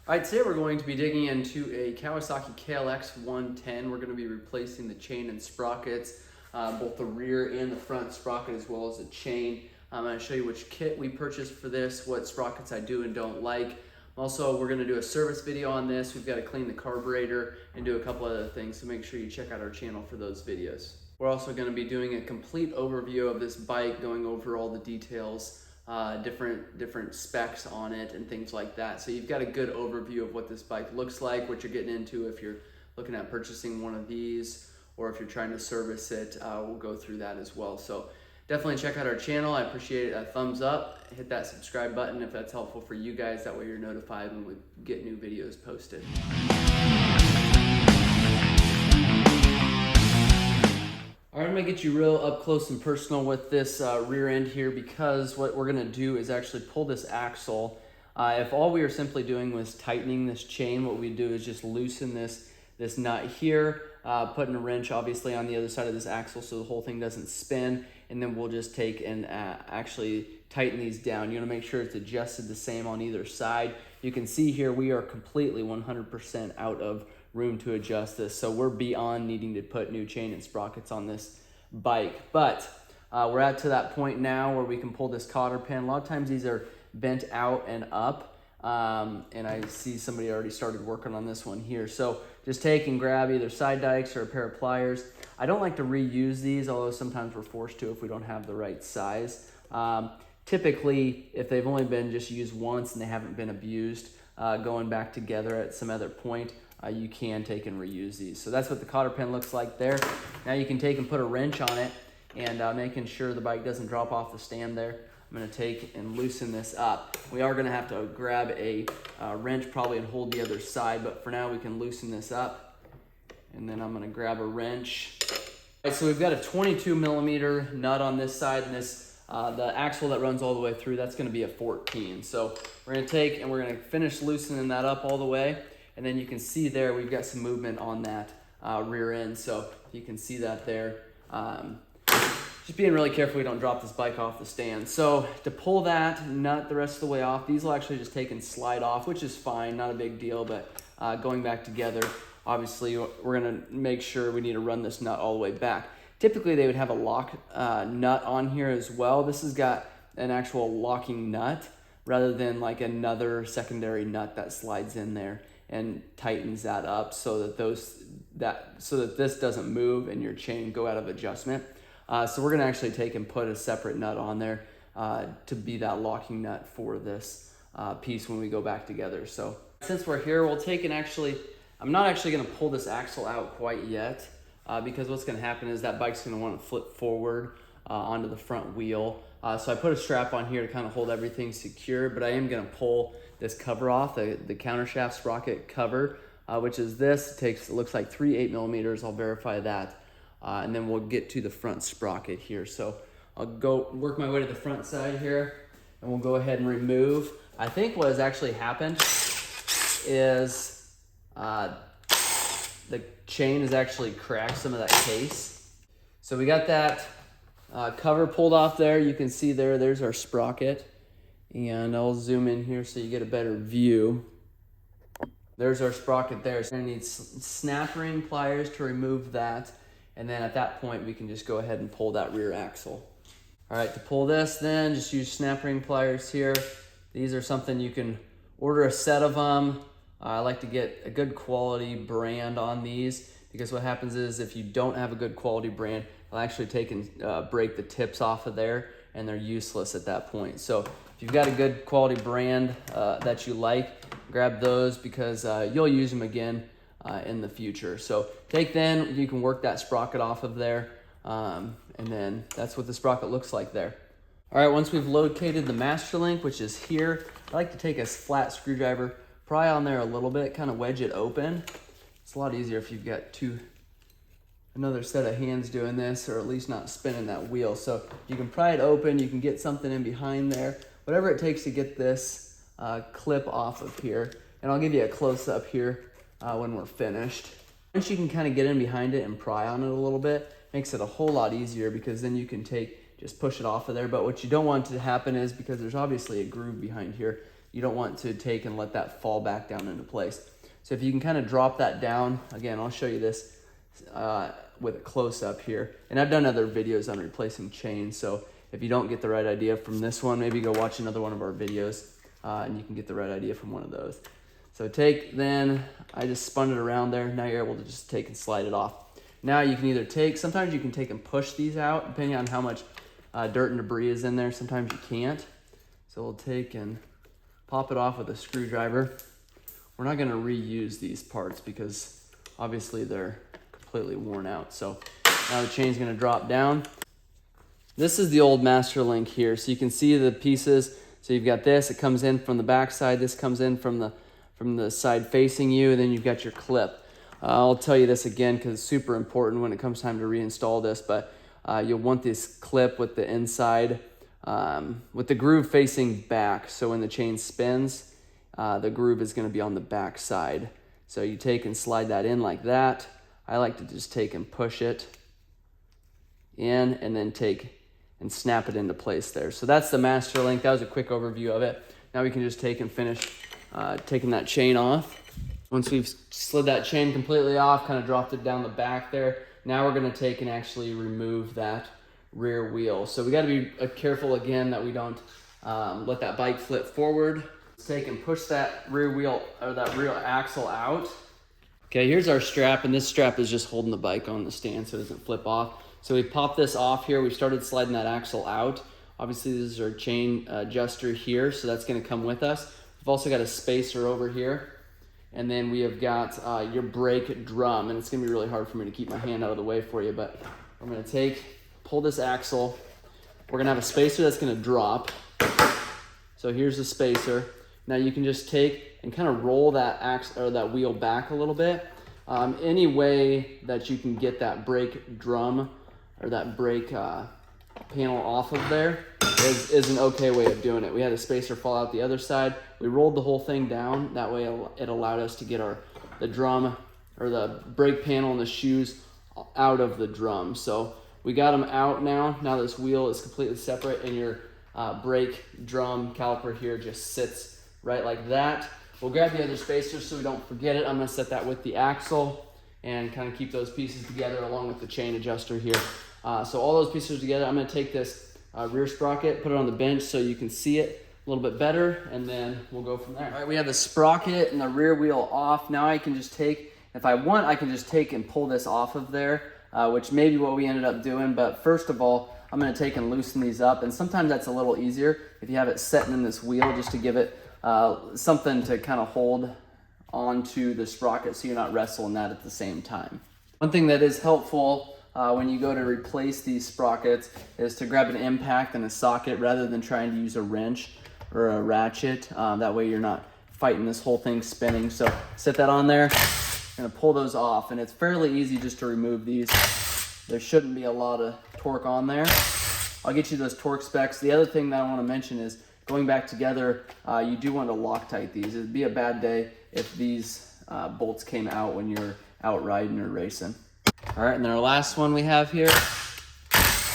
All right, today we're going to be digging into a Kawasaki KLX110. We're going to be replacing the chain and sprockets, both the rear and the front sprocket as well as the chain. I'm going to show you which kit we purchased for this, what sprockets I do and don't like. Also, we're going to do a service video on this. We've got to clean the carburetor and do a couple other things, so make sure you check out our channel for those videos. We're also going to be doing a complete overview of this bike, going over all the details, different specs on it and things like that. So you've got a good overview of what this bike looks like, what you're getting into if you're looking at purchasing one of these, or if you're trying to service it. We'll go through that as well. So definitely check out our channel. I appreciate a thumbs up. Hit that subscribe button if that's helpful for you guys. That way you're notified when we get new videos posted. All right, I'm gonna get you real up close and personal with this rear end here, because what we're gonna do is actually pull this axle. If all we were simply doing was tightening this chain, what we do is just loosen this nut here, putting a wrench obviously on the other side of this axle so the whole thing doesn't spin, and then we'll just take and actually tighten these down. You wanna make sure it's adjusted the same on either side. You can see here we are completely 100% out of room to adjust this, so we're beyond needing to put new chain and sprockets on this bike. But we're at to that point now where we can pull this cotter pin. A lot of times these are bent out and up, and I see somebody already started working on this one here. So just take and grab either side dikes or a pair of pliers. I don't like to reuse these, although sometimes we're forced to if we don't have the right size. Typically, if they've only been just used once and they haven't been abused, going back together at some other point, you can take and reuse these. So that's what the cotter pin looks like there. Now you can take and put a wrench on it, and making sure the bike doesn't drop off the stand there. I'm gonna take and loosen this up. We are gonna have to grab a wrench probably and hold the other side, but for now we can loosen this up. And then I'm gonna grab a wrench. All right, so we've got a 22 millimeter nut on this side, and this the axle that runs all the way through, that's gonna be a 14. So we're gonna take and we're gonna finish loosening that up all the way. And then you can see there we've got some movement on that rear end. So you can see that there. Just being really careful we don't drop this bike off the stand. So to pull that nut the rest of the way off, these will actually just take and slide off, which is fine, not a big deal. But going back together, obviously we're gonna make sure we need to run this nut all the way back. Typically they would have a lock nut on here as well. This has got an actual locking nut rather than like another secondary nut that slides in there and tightens that up so that this doesn't move and your chain go out of adjustment. So we're gonna actually take and put a separate nut on there to be that locking nut for this piece when we go back together. So since we're here, we'll take and I'm not actually gonna pull this axle out quite yet, because what's gonna happen is that bike's gonna wanna flip forward onto the front wheel. So I put a strap on here to kind of hold everything secure, but I am gonna pull this cover off, the countershaft sprocket cover, which is this. It looks like 3 8mm. I'll verify that. And then we'll get to the front sprocket here. So I'll go work my way to the front side here, and we'll go ahead and remove. I think what has actually happened is the chain has actually cracked some of that case. So we got that cover pulled off there. You can see there's our sprocket. And I'll zoom in here so you get a better view. There's our sprocket there. So we're gonna need snap ring pliers to remove that. And then at that point, we can just go ahead and pull that rear axle. All right, to pull this then, just use snap ring pliers here. These are something you can order a set of them. I like to get a good quality brand on these, because what happens is if you don't have a good quality brand, it'll actually take and break the tips off of there, and they're useless at that point. So if you've got a good quality brand that you like, grab those, because you'll use them again in the future. So you can work that sprocket off of there, and then that's what the sprocket looks like there. All right, once we've located the master link, which is here, I like to take a flat screwdriver, pry on there a little bit, kind of wedge it open. It's a lot easier if you've got another set of hands doing this, or at least not spinning that wheel. So you can pry it open, you can get something in behind there, whatever it takes to get this clip off of here. And I'll give you a close up here when we're finished. Once you can kind of get in behind it and pry on it a little bit, makes it a whole lot easier, because then you can just push it off of there. But what you don't want to happen is, because there's obviously a groove behind here, you don't want to take and let that fall back down into place. So if you can kind of drop that down, again, I'll show you this with a close-up here. And I've done other videos on replacing chains, so if you don't get the right idea from this one, maybe go watch another one of our videos and you can get the right idea from one of those. So I just spun it around there. Now you're able to just take and slide it off. Now you can either sometimes you can take and push these out, depending on how much dirt and debris is in there. Sometimes you can't. So we'll take and pop it off with a screwdriver. We're not gonna reuse these parts because obviously they're completely worn out. So now the chain's gonna drop down. This is the old master link here. So you can see the pieces. So you've got this, it comes in from the back side. This comes in from the side facing you, and then you've got your clip. I'll tell you this again because it's super important when it comes time to reinstall this, but you'll want this clip with the inside, with the groove facing back. So when the chain spins, the groove is gonna be on the back side. So you take and slide that in like that. I like to just take and push it in and then take and snap it into place there. So that's the master link. That was a quick overview of it. Now we can just take and finish taking that chain off. Once we've slid that chain completely off, kind of dropped it down the back there, now we're gonna take and actually remove that rear wheel. So we gotta be careful again that we don't let that bike flip forward. Let's take and push that rear wheel or that rear axle out. Okay, here's our strap, and this strap is just holding the bike on the stand so it doesn't flip off. So we popped this off here. We started sliding that axle out. Obviously this is our chain adjuster here, so that's gonna come with us. We've also got a spacer over here. And then we have got your brake drum, and it's gonna be really hard for me to keep my hand out of the way for you, but I'm gonna pull this axle. We're gonna have a spacer that's gonna drop. So here's the spacer. Now you can just take and kind of roll that axle or that wheel back a little bit. Any way that you can get that brake drum or that brake panel off of there is an okay way of doing it. We had a spacer fall out the other side. We rolled the whole thing down. That way it allowed us to get the drum or the brake panel and the shoes out of the drum. So we got them out now. Now this wheel is completely separate, and your brake drum caliper here just sits right like that. We'll grab the other spacer so we don't forget it. I'm gonna set that with the axle and kind of keep those pieces together along with the chain adjuster here. So all those pieces together, I'm gonna take this rear sprocket, put it on the bench so you can see it a little bit better, and then we'll go from there. All right, we have the sprocket and the rear wheel off. Now I can just if I want, I can just take and pull this off of there, which may be what we ended up doing. But first of all, I'm gonna take and loosen these up. And sometimes that's a little easier if you have it setting in this wheel, just to give it something to kind of hold onto the sprocket so you're not wrestling that at the same time. One thing that is helpful when you go to replace these sprockets is to grab an impact and a socket rather than trying to use a wrench or a ratchet. That way you're not fighting this whole thing spinning. So set that on there. I'm gonna pull those off, and it's fairly easy just to remove these. There shouldn't be a lot of torque on there. I'll get you those torque specs. The other thing that I want to mention is going back together, you do want to Loctite these. It'd be a bad day if these bolts came out when you're out riding or racing. All right, and then our last one we have here,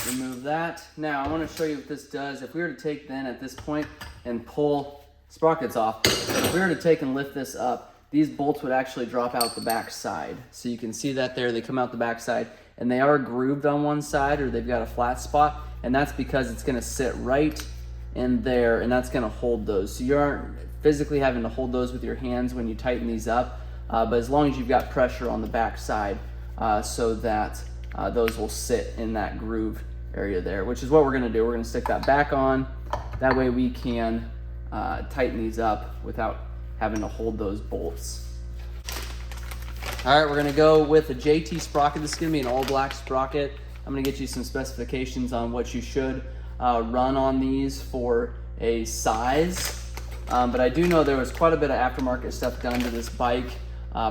remove that. Now I want to show you what this does. If we were to take then at this point and pull sprockets off, if we were to take and lift this up, these bolts would actually drop out the back side. So you can see that there, they come out the back side, and they are grooved on one side, or they've got a flat spot, and that's because it's gonna sit right in there, and that's gonna hold those. So you aren't physically having to hold those with your hands when you tighten these up, but as long as you've got pressure on the back side so that those will sit in that groove area there, which is what we're gonna do. We're gonna stick that back on. That way we can tighten these up without having to hold those bolts. All right, we're gonna go with a JT sprocket. This is gonna be an all black sprocket. I'm gonna get you some specifications on what you should run on these for a size. But I do know there was quite a bit of aftermarket stuff done to this bike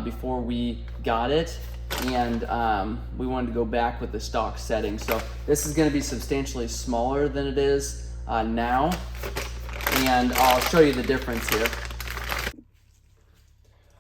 before we got it. And we wanted to go back with the stock setting. So this is gonna be substantially smaller than it is now. And I'll show you the difference here.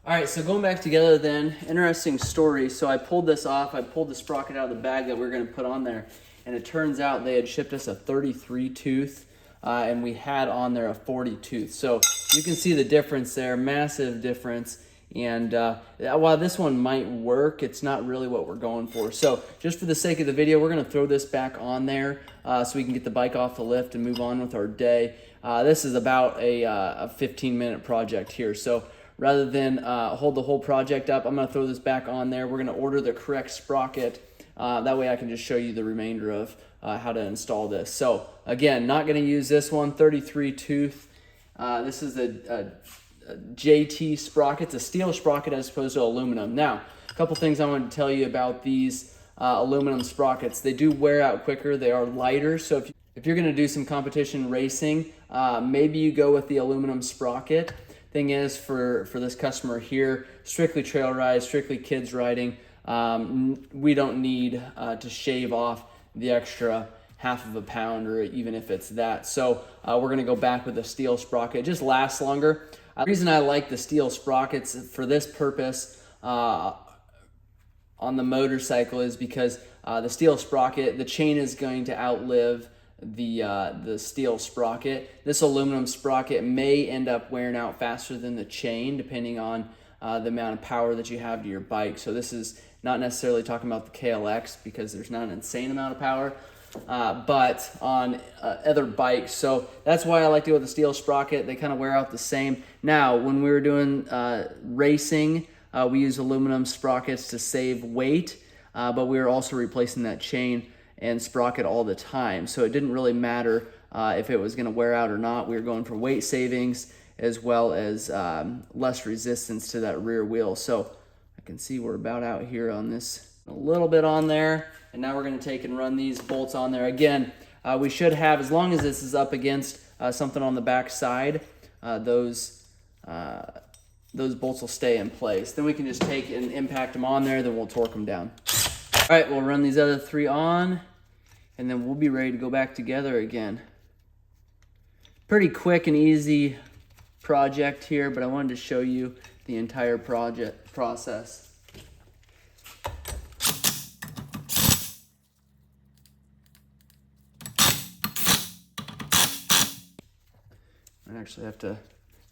All right, so going back together then, interesting story. So I pulled this off. I pulled the sprocket out of the bag that we were gonna put on there, and it turns out they had shipped us a 33 tooth and we had on there a 40 tooth. So you can see the difference there, massive difference. And while this one might work, it's not really what we're going for. So just for the sake of the video, we're gonna throw this back on there so we can get the bike off the lift and move on with our day. This is about a 15-minute project here. So rather than hold the whole project up, I'm gonna throw this back on there. We're gonna order the correct sprocket. That way I can just show you the remainder of how to install this. So again, not gonna use this one, 33 tooth. This is a JT sprocket. It's a steel sprocket as opposed to aluminum. Now, a couple things I want to tell you about these aluminum sprockets. They do wear out quicker. They are lighter. So if you're going to do some competition racing, maybe you go with the aluminum sprocket. Thing is, for this customer here, strictly trail ride, strictly kids riding, we don't need to shave off the extra half of a pound, or even if it's that. So we're gonna go back with a steel sprocket. It just lasts longer. The reason I like the steel sprockets for this purpose on the motorcycle is because the steel sprocket, the chain is going to outlive the steel sprocket. This aluminum sprocket may end up wearing out faster than the chain, depending on the amount of power that you have to your bike. So this is not necessarily talking about the KLX because there's not an insane amount of power, but on other bikes. So that's why I like to go with the steel sprocket. They kind of wear out the same. Now, when we were doing racing, we use aluminum sprockets to save weight, but we were also replacing that chain and sprocket all the time. So it didn't really matter if it was gonna wear out or not. We were going for weight savings as well as less resistance to that rear wheel. So I can see we're about out here on this, a little bit on there. And now we're gonna take and run these bolts on there. Again, we should have, as long as this is up against something on the back side, those bolts will stay in place. Then we can just take and impact them on there, then we'll torque them down. All right, we'll run these other three on, and then we'll be ready to go back together again. Pretty quick and easy project here, but I wanted to show you the entire project process. I actually have to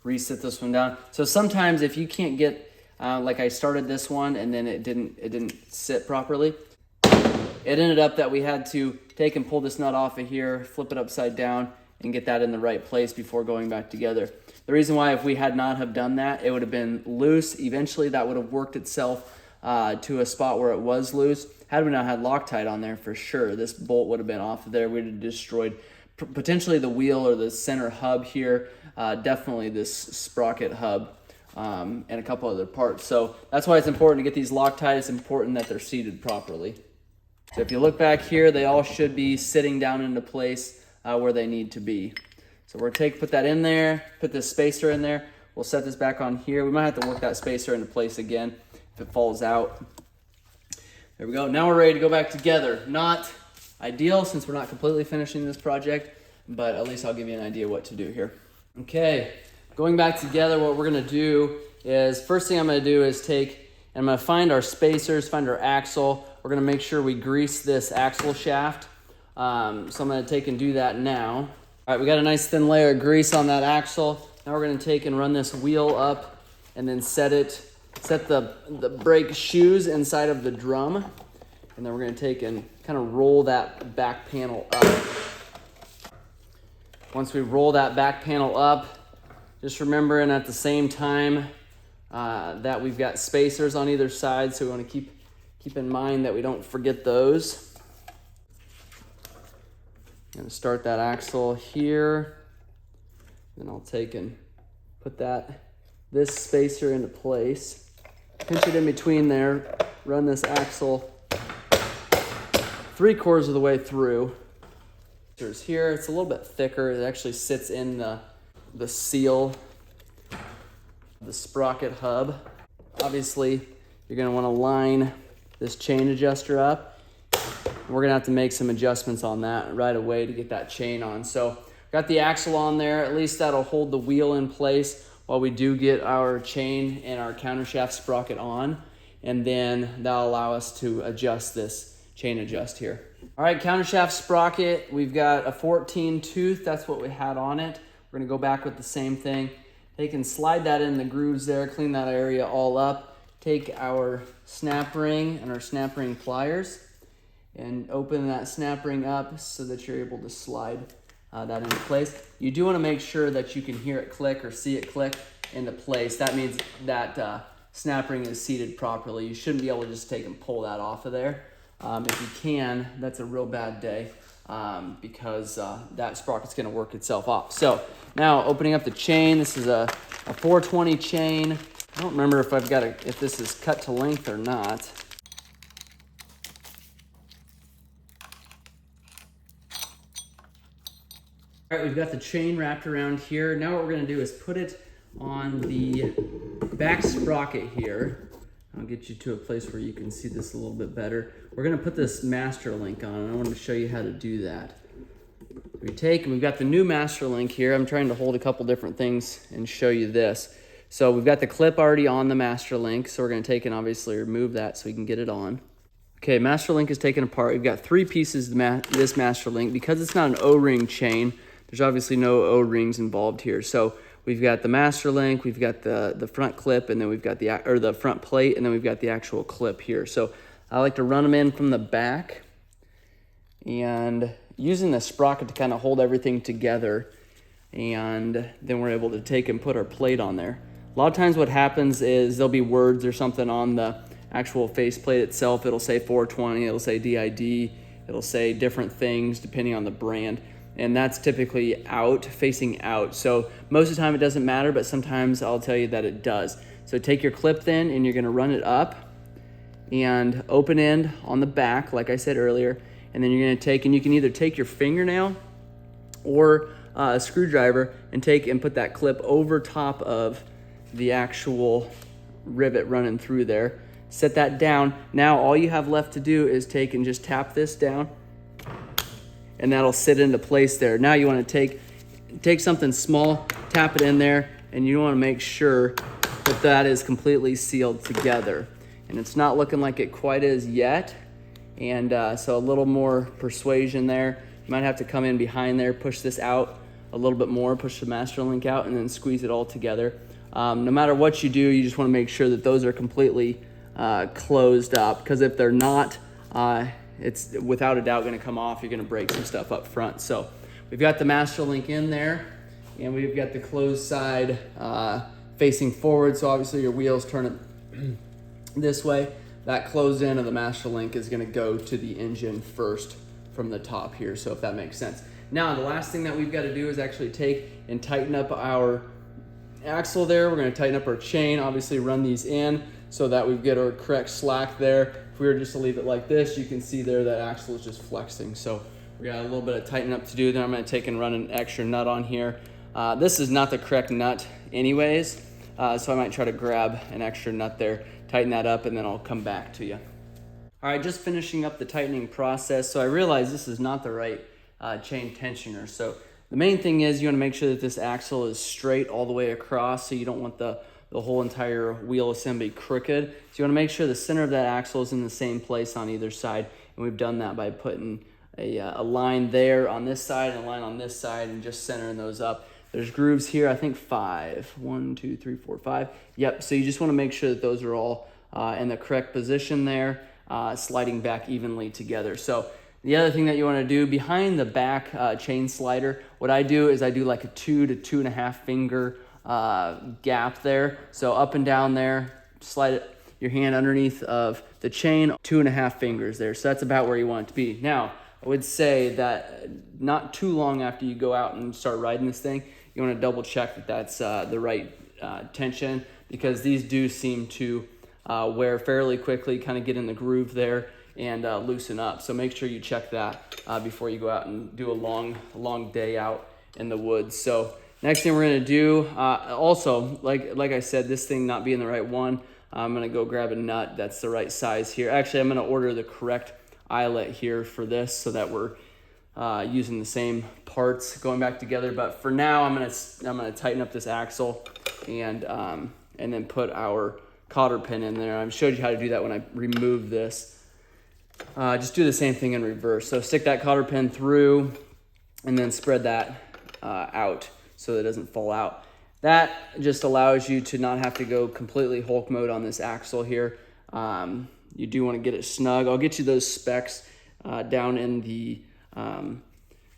reset this one down. So sometimes if you can't get, like I started this one and then it didn't sit properly, it ended up that we had to take and pull this nut off of here, flip it upside down, and get that in the right place before going back together. The reason why, if we had not have done that, it would have been loose. Eventually that would have worked itself to a spot where it was loose. Had we not had Loctite on there, for sure, this bolt would have been off of there. We'd have destroyed potentially the wheel or the center hub here, definitely this sprocket hub, and a couple other parts. So that's why it's important to get these Loctite. It's important that they're seated properly. So if you look back here, they all should be sitting down into place where they need to be. So we're gonna put that in there, put this spacer in there. We'll set this back on here. We might have to work that spacer into place again if it falls out. There we go. Now we're ready to go back together. Not ideal since we're not completely finishing this project, but at least I'll give you an idea what to do here. Okay, going back together, what we're gonna do is, first thing I'm gonna do is I'm gonna find our spacers, find our axle. We're gonna make sure we grease this axle shaft. So I'm gonna take and do that now. All right, we got a nice thin layer of grease on that axle. Now we're gonna take and run this wheel up and then set the brake shoes inside of the drum. And then we're gonna take and kind of roll that back panel up. Once we roll that back panel up, just remembering at the same time that we've got spacers on either side, so we want to keep in mind that we don't forget those. I'm gonna start that axle here, then I'll take and put this spacer into place, pinch it in between there, run this axle 3/4 of the way through. Here, it's a little bit thicker. It actually sits in the seal, the sprocket hub. Obviously, you're gonna wanna line this chain adjuster up. We're gonna have to make some adjustments on that right away to get that chain on. So, got the axle on there. At least that'll hold the wheel in place while we do get our chain and our countershaft sprocket on. And then that'll allow us to adjust this chain adjust here. All right, countershaft sprocket. We've got a 14 tooth. That's what we had on it. We're gonna go back with the same thing. Take and slide that in the grooves there, clean that area all up. Take our snap ring and our snap ring pliers and open that snap ring up so that you're able to slide that into place. You do want to make sure that you can hear it click or see it click into place. That means that snap ring is seated properly. You shouldn't be able to just take and pull that off of there. If you can, that's a real bad day because that sprocket's going to work itself off. So now opening up the chain, this is a 420 chain. I don't remember if if this is cut to length or not. All right, we've got the chain wrapped around here. Now what we're gonna do is put it on the back sprocket here. I'll get you to a place where you can see this a little bit better. We're gonna put this master link on, and I want to show you how to do that. We've got the new master link here. I'm trying to hold a couple different things and show you this. So we've got the clip already on the master link, so we're gonna take and obviously remove that so we can get it on. Okay, master link is taken apart. We've got 3 pieces of this master link. Because it's not an O-ring chain, there's obviously no O-rings involved here. So we've got the master link, we've got the front clip, and then we've got the front plate, and then we've got the actual clip here. So I like to run them in from the back and using the sprocket to kind of hold everything together, and then we're able to take and put our plate on there. A lot of times what happens is there'll be words or something on the actual faceplate itself. It'll say 420, it'll say DID, it'll say different things depending on the brand. And that's typically facing out. So most of the time it doesn't matter, but sometimes I'll tell you that it does. So take your clip then and you're gonna run it up and open end on the back, like I said earlier, and then you're gonna take, and you can either take your fingernail or a screwdriver and put that clip over top of the actual rivet running through there. Set that down. Now all you have left to do is take and just tap this down, and that'll sit into place there. Now you want to take something small, tap it in there, and you want to make sure that that is completely sealed together. And it's not looking like it quite is yet, and so a little more persuasion there. You might have to come in behind there, push this out a little bit more, push the master link out, and then squeeze it all together. No matter what you do, you just want to make sure that those are completely closed up, because if they're not, it's without a doubt going to come off. You're going to break some stuff up front. So we've got the master link in there, and we've got the closed side facing forward. So obviously your wheels turn it this way. That closed end of the master link is going to go to the engine first from the top here. So if that makes sense. Now the last thing that we've got to do is actually take and tighten up our axle there. We're going to tighten up our chain, obviously run these in so that we get our correct slack there. If we were just to leave it like this, you can see there that axle is just flexing. So we got a little bit of tighten up to do. Then I'm going to take and run an extra nut on here. This is not the correct nut anyways, so I might try to grab an extra nut there, tighten that up, and then I'll come back to you. All right, just finishing up the tightening process. So I realize this is not the right chain tensioner. So the main thing is you want to make sure that this axle is straight all the way across, so you don't want the whole entire wheel assembly crooked. So you want to make sure the center of that axle is in the same place on either side. And we've done that by putting a line there on this side and a line on this side and just centering those up. There's grooves here, I think 5. 1, 2, 3, 4, 5. Yep, so you just want to make sure that those are all in the correct position there, sliding back evenly together. So the other thing that you want to do behind the back chain slider, what I do is I do like a 2 to 2.5 finger gap there. So up and down there, slide your hand underneath of the chain, 2.5 fingers there. So that's about where you want it to be. Now, I would say that not too long after you go out and start riding this thing, you want to double check that that's the right tension, because these do seem to wear fairly quickly, kind of get in the groove there and loosen up. So make sure you check that before you go out and do a long day out in the woods. So next thing we're gonna do, also, like I said, this thing not being the right one, I'm gonna go grab a nut that's the right size here. Actually, I'm gonna order the correct eyelet here for this so that we're using the same parts going back together. But for now, I'm gonna tighten up this axle and then put our cotter pin in there. I showed you how to do that when I removed this. just do the same thing in reverse. So stick that cotter pin through and then spread that out so that it doesn't fall out. That just allows you to not have to go completely Hulk mode on this axle here. You do want to get it snug. I'll get you those specs down in the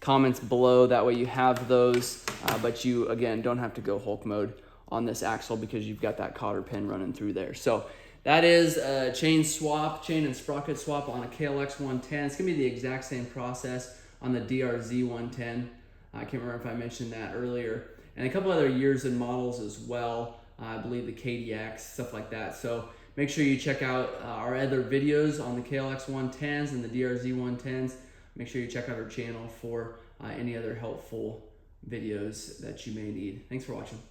comments below. That way you have those, but you, again, don't have to go Hulk mode on this axle because you've got that cotter pin running through there. So that is a chain and sprocket swap on a KLX110. It's gonna be the exact same process on the DRZ 110. I can't remember if I mentioned that earlier. And a couple other years and models as well. I believe the KDX, stuff like that. So make sure you check out our other videos on the KLX110s and the DRZ 110s. Make sure you check out our channel for any other helpful videos that you may need. Thanks for watching.